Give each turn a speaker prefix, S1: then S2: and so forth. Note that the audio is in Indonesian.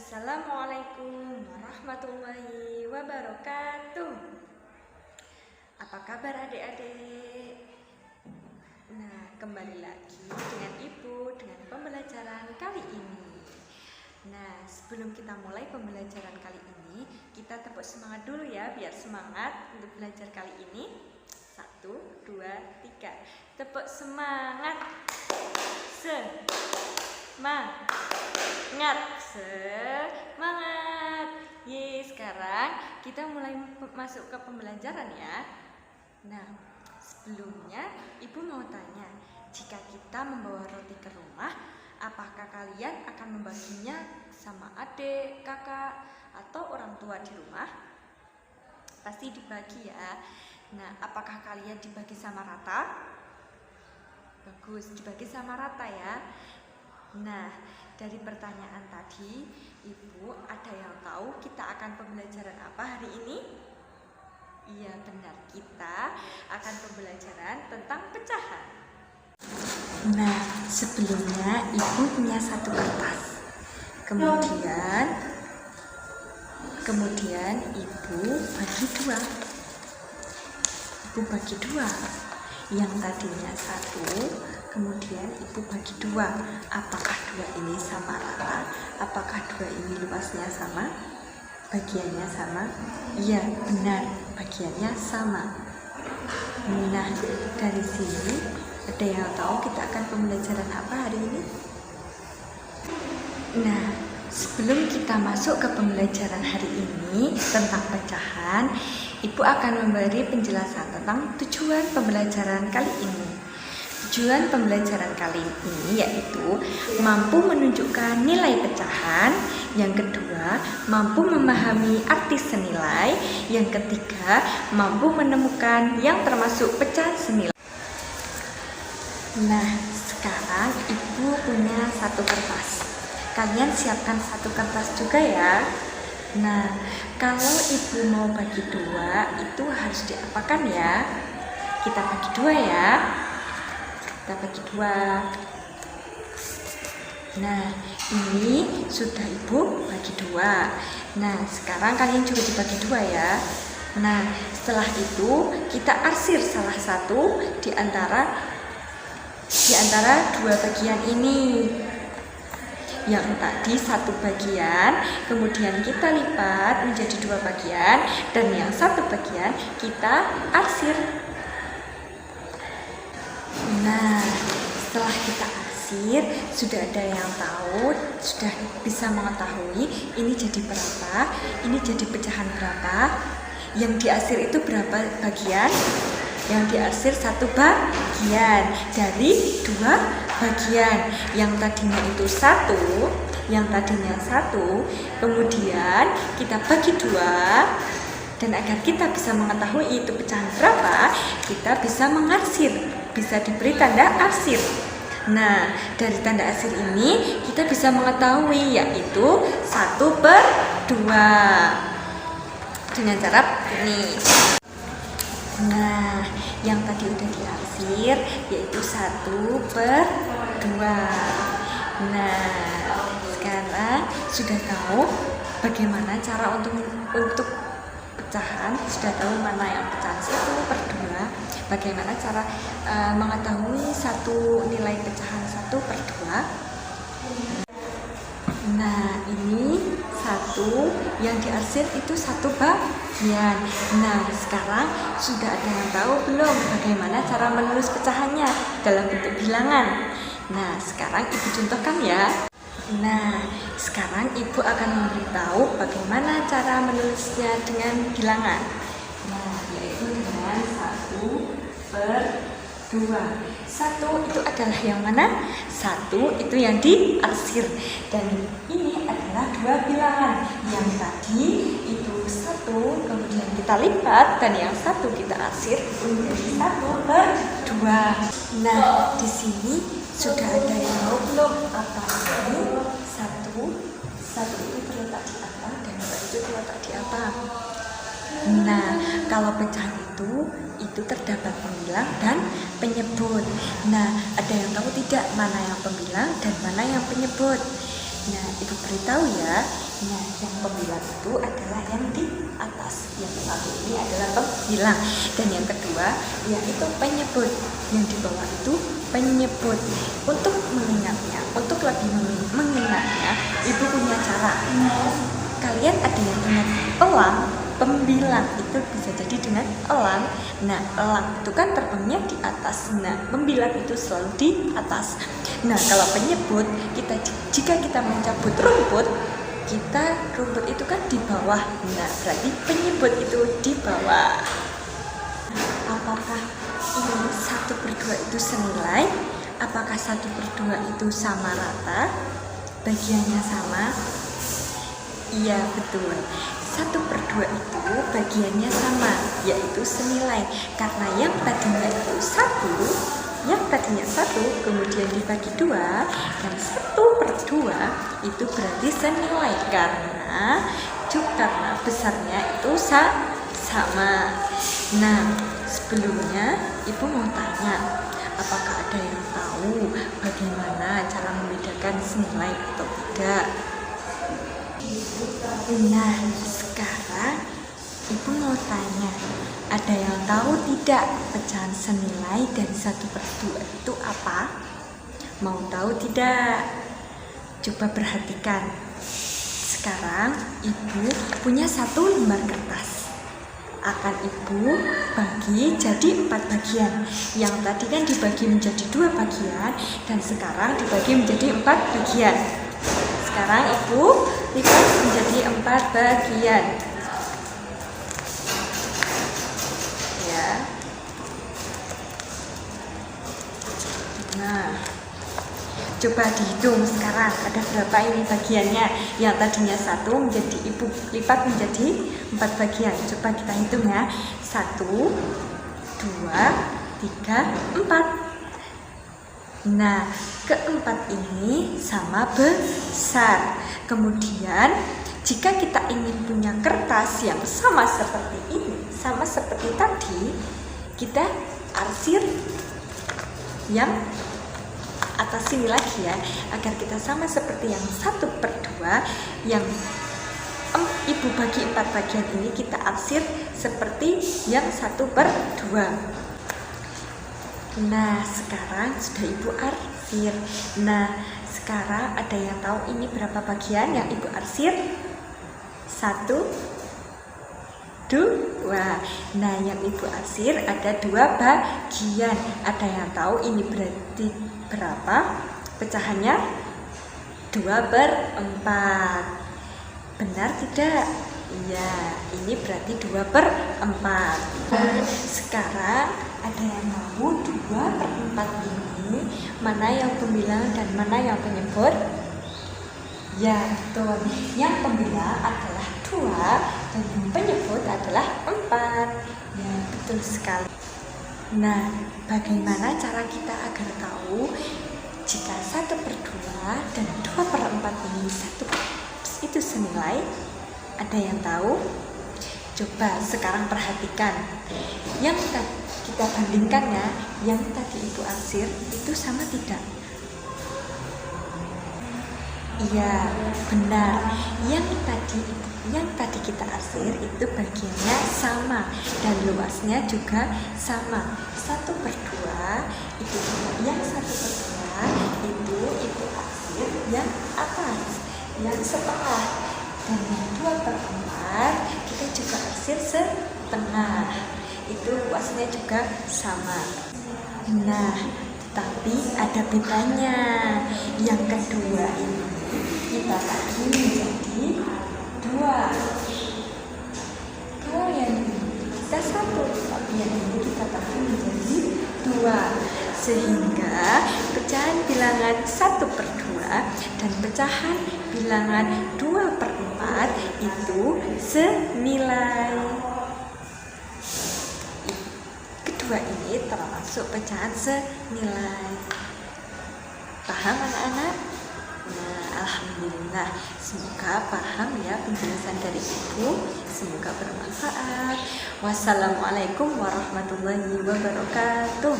S1: Assalamualaikum warahmatullahi wabarakatuh. Apa kabar adik-adik? Nah, kembali lagi dengan Ibu dengan pembelajaran kali ini. Nah, sebelum kita mulai pembelajaran kali ini, kita tepuk semangat dulu ya, biar semangat untuk belajar kali ini. 1, 2, 3. Tepuk semangat. Semangat. Sekarang kita mulai masuk ke pembelajaran ya. Nah, sebelumnya Ibu mau tanya, jika kita membawa roti ke rumah, apakah kalian akan membaginya sama adik, kakak, atau orang tua di rumah? Pasti dibagi ya. Nah, apakah kalian dibagi sama rata? Bagus, dibagi sama rata ya. Nah, dari pertanyaan tadi, Ibu ada yang tahu kita akan pembelajaran apa hari ini? Iya benar, kita akan pembelajaran tentang pecahan. Nah, sebelumnya Ibu punya satu kertas. Kemudian Ibu bagi dua. Ibu bagi dua. Yang tadinya satu, kemudian Ibu bagi dua. Apakah dua ini sama rata? Apakah dua ini luasnya sama? Bagiannya sama? Iya, benar, bagiannya sama. Nah, dari sini ada yang tahu kita akan pembelajaran apa hari ini? Nah, sebelum kita masuk ke pembelajaran hari ini tentang pecahan, Ibu akan memberi penjelasan tentang tujuan pembelajaran kali ini. Tujuan pembelajaran kali ini yaitu mampu menunjukkan nilai pecahan, yang kedua mampu memahami arti senilai, yang ketiga mampu menemukan yang termasuk pecahan senilai. Nah, sekarang Ibu punya satu kertas. Kalian siapkan satu kertas juga ya. Nah, kalau Ibu mau bagi dua, itu harus diapakan ya? Kita bagi dua ya. Kita bagi dua. Nah, ini sudah Ibu bagi dua. Nah, sekarang kalian juga dibagi dua ya. Nah, setelah itu kita arsir salah satu di antara dua bagian ini. Yang tadi satu bagian, kemudian kita lipat menjadi dua bagian, dan yang satu bagian kita arsir. Nah, setelah kita arsir, sudah ada yang tahu, sudah bisa mengetahui ini jadi berapa, ini jadi pecahan berapa. Yang diarsir itu berapa bagian? Yang diarsir satu bagian dari dua bagian. Yang tadinya itu satu, kemudian kita bagi dua. Dan agar kita bisa mengetahui itu pecahan berapa, kita bisa mengarsir, bisa diberi tanda arsir. Nah, dari tanda arsir ini kita bisa mengetahui yaitu 1/2 dengan cara ini. Nah, yang tadi udah diarsir yaitu 1/2. Nah, sekarang sudah tahu bagaimana cara untuk pecahan, sudah tahu mana yang pecahan 1/2. Bagaimana cara mengetahui satu nilai pecahan 1/2? Nah, ini satu, yang diarsir itu satu bagian. Nah, sekarang sudah ada yang tahu belum bagaimana cara menulis pecahannya dalam bentuk bilangan? Nah, sekarang Ibu contohkan ya. Nah, sekarang Ibu akan memberitahu bagaimana cara menulisnya dengan bilangan. Nah, yaitu dengan 1/2. 1 itu adalah yang mana? 1 itu yang diarsir. Dan ini adalah dua bilangan. Yang tadi itu 1, kemudian kita lipat, dan yang 1 kita arsir menjadi 1/2. Nah, di sini sudah ada yang tahu belum apa ini? 1 itu terletak di apa dan 2 itu terletak di apa? Nah, kalau pecahan itu terdapat pembilang dan penyebut. Nah, ada yang tahu tidak mana yang pembilang dan mana yang penyebut? Nah, Ibu beritahu ya, Nah, yang pembilang itu adalah yang di atas. Yang satu ini adalah pembilang, dan yang kedua yaitu penyebut. Yang di bawah itu penyebut. Untuk mengingatnya, untuk lebih mengingatnya, ibu punya cara. Kalian ada yang ingat elang? Pembilang itu bisa jadi dengan elang. Nah, elang itu kan terbangnya di atas. Nah, pembilang itu selalu di atas. Nah, kalau penyebut, jika kita mencabut rumput, rumput itu kan di bawah. Nah, berarti penyebut itu di bawah. Apakah ini 1/2 itu senilai? Apakah 1/2 itu sama rata? Bagiannya sama? Iya, betul. 1/2 itu bagiannya sama, yaitu senilai. Karena yang tadinya itu 1, kemudian dibagi 2, dan 1/2 itu berarti senilai karena besarnya itu sama. Nah, sebelumnya ibu mau tanya, apakah ada yang tahu bagaimana cara membedakan senilai atau tidak? Nah, sekarang ibu mau tanya, ada yang tahu tidak pecahan senilai dari 1/2 itu apa? Mau tahu tidak? Coba perhatikan. Sekarang ibu punya 1 lembar kertas. Akan ibu bagi jadi 4 bagian. Yang tadi kan dibagi menjadi 2 bagian, dan sekarang dibagi menjadi 4 bagian. Sekarang ibu lipat menjadi 4 bagian. Ya. Nah, coba dihitung sekarang ada berapa ini bagiannya. Yang tadinya 1 menjadi ibu lipat menjadi 4 bagian. Coba kita hitung ya. 1, 2, 3, 4. Nah, keempat ini sama besar. Kemudian jika kita ingin punya kertas yang sama seperti ini, sama seperti tadi, kita arsir yang atas sini lagi ya, agar kita sama seperti yang 1/2. Yang ibu bagi 4 bagian ini kita arsir seperti yang 1/2. Nah, sekarang sudah ibu arsir. Nah, sekarang ada yang tahu ini berapa bagian yang ibu arsir? 1, 2. Nah, yang ibu arsir ada 2 bagian. Ada yang tahu ini berarti berapa pecahannya? 2/4. Benar tidak? Iya, ini berarti 2/4. Sekarang ada yang tahu 2/4 ini mana yang pembilang dan mana yang penyebut? Ya, betul. Yang pembilang adalah 2 dan yang penyebut adalah 4. Ya, betul sekali. Nah, bagaimana cara kita agar tahu jika 1/2 dan 2/4 ini itu senilai? Ada yang tahu? Coba sekarang perhatikan. Yang kita bandingkan ya, yang tadi ibu arsir itu sama tidak? Iya, benar. Yang tadi kita arsir itu bagiannya sama dan luasnya juga sama. 1/2 itu yang 1/2 itu ibu arsir yang atas, yang setengah, dan yang 2/4 kita juga arsir setengah. Itu luasnya juga sama. Nah, tapi ada bedanya. Yang kedua ini kita bagi menjadi 2. Kalau yang ini kita 1, tapi yang ini kita bagi menjadi 2. Sehingga pecahan bilangan 1/2 dan pecahan bilangan 2/4 itu senilai. Kedua ini termasuk pecahan senilai. Paham anak-anak? Nah, alhamdulillah, semoga paham ya penjelasan dari ibu. Semoga bermanfaat. Wassalamualaikum warahmatullahi wabarakatuh.